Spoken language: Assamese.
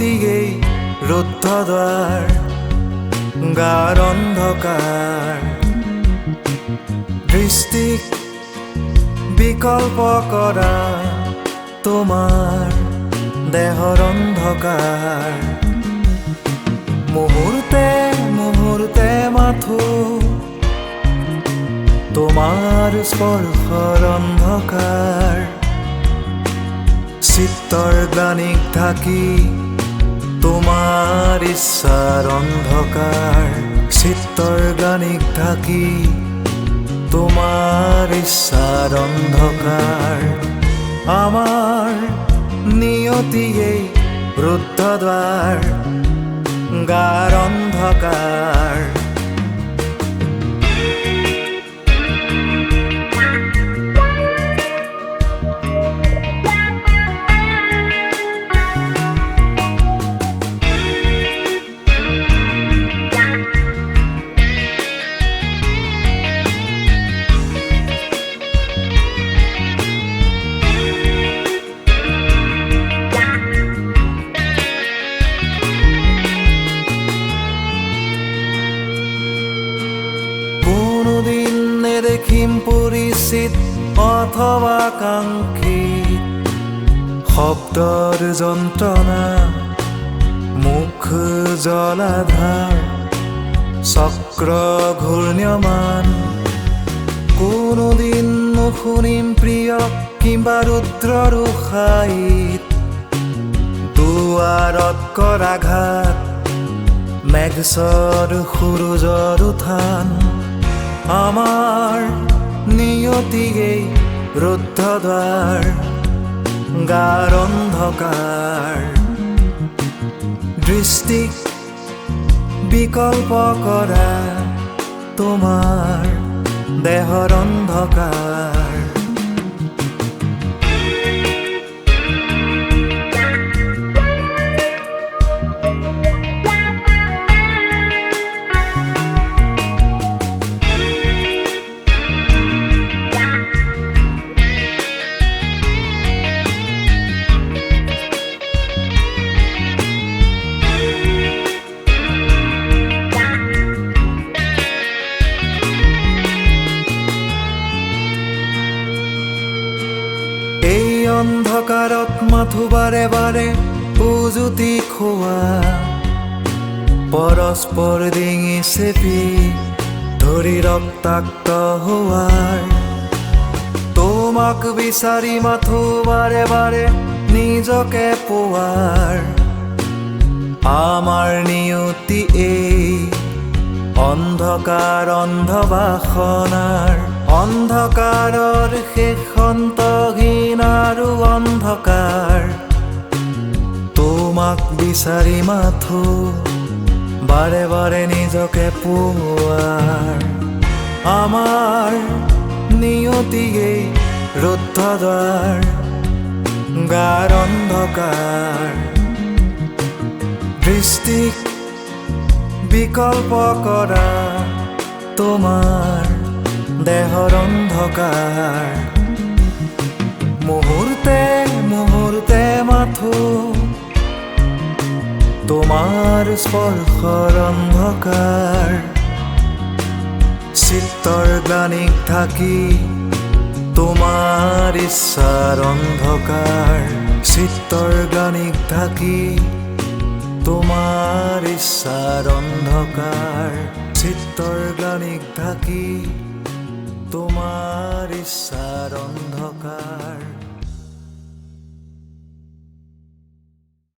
নিয়তিয়েই ৰুদ্ধ দ্বাৰ গাৰ অন্ধকাৰ দৃষ্টিক বিকল্প কৰা তোমাৰ দেহৰ অন্ধকাৰ মুহূৰ্তে মুহূৰ্তে মাথো তোমাৰ স্পৰ্শৰ অন্ধকাৰ চিত্তৰ গ্লানিক ঢাকি তোমাৰ ইচ্ছাৰ অন্ধকাৰ চিত্তৰ গ্লানিক ঢাকি তোমাৰ ইচ্ছাৰ অন্ধকাৰ আমাৰ নিয়তিয়েই ৰুদ্ধ দ্বাৰ গাৰ অন্ধকাৰ কোনোদিন নেদেখিম পৰিচিত অথবা কাংক্ষিত শব্দৰ যন্ত্ৰণা মুখ জলাধাৰ চক্ৰ ঘূৰ্ণয়মান কোনোদিন নুশুনিম প্ৰিয় কিম্বা ৰুদ্ৰৰ উশায়িত দুৱাৰত কৰাঘাত মেঘছৰ সূৰুজৰ উত্থান আমাৰ নিয়তিয়েই ৰুদ্ধ দ্বাৰ গাৰ অন্ধকাৰ দৃষ্টিক বিকল্প কৰা তোমাৰ দেহৰ অন্ধকাৰ অন্ধকাৰত মাথো বাৰে বাৰে উজুতি খোৱা পৰস্পৰ ডিঙি চেপি ধৰি ৰক্তাক্ত হোৱাৰ তোমাক বিচাৰি মাথো বাৰে বাৰে নিজকে পোৱাৰ আমাৰ নিয়তি এই অন্ধকাৰ অন্ধবাসনাৰ অন্ধকাৰৰ শেষ অন্তহীন আৰু অন্ধকাৰ তোমাক বিচাৰি মাথো বাৰে বাৰে নিজকে পোৱাৰ আমাৰ নিয়তিয়েই ৰুদ্ধ দ্বাৰ গাৰ অন্ধকাৰ দৃষ্টিক বিকল্প কৰা তোমাৰ দেহৰ অন্ধকাৰ মুহূৰ্তে মুহূৰ্তে মাথো তোমাৰ স্পৰ্শৰ অন্ধকাৰ চিত্তৰ গ্লানিক ঢাকি তোমাৰ ইচ্ছাৰ অন্ধকাৰ চিত্তৰ গ্লানিক ঢাকি তোমাৰ ইচ্ছাৰ অন্ধকাৰ চিত্তৰ গ্লানিক ঢাকি তোমাৰ ইচ্ছাৰ অন্ধকাৰ